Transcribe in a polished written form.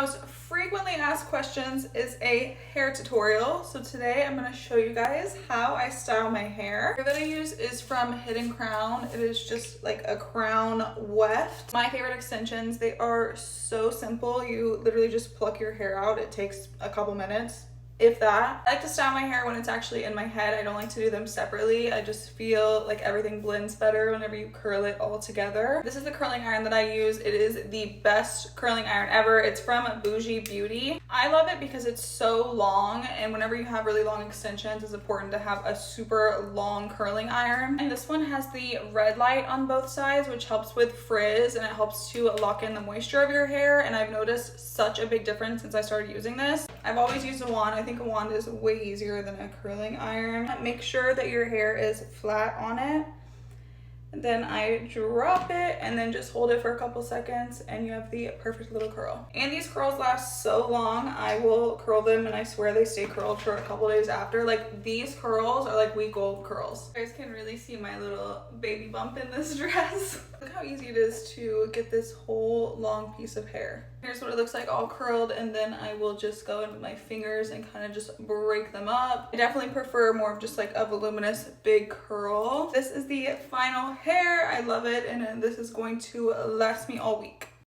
most frequently asked questions is a hair tutorial. So today I'm going to show you guys how I style my hair. The hair that I use is from Hidden Crown. It is just like a crown weft. My favorite extensions, they are so simple. You literally just pluck your hair out. It takes a couple minutes, if that. I like to style my hair when it's actually in my head. I don't like to do them separately. I just feel like everything blends better whenever you curl it all together. This is the curling iron that I use. It is the best curling iron ever. It's from Boujee Beauty. I love it because it's so long, and whenever you have really long extensions, it's important to have a super long curling iron. And this one has the red light on both sides, which helps with frizz, and it helps to lock in the moisture of your hair. And I've noticed such a big difference since I started using this. I've always used a wand. I think a wand is way easier than a curling iron. Make sure that your hair is flat on it. And then I drop it and then just hold it for a couple seconds and you have the perfect little curl. And these curls last so long. I will curl them and I swear they stay curled for a couple days after. Like, these curls are like week old curls. You guys can really see my little baby bump in this dress. Look how easy it is to get this whole long piece of hair. Here's what it looks like all curled, and then I will just go in with my fingers and kind of just break them up. I definitely prefer more of just like a voluminous big curl. This is the final hair. I love it, and this is going to last me all week.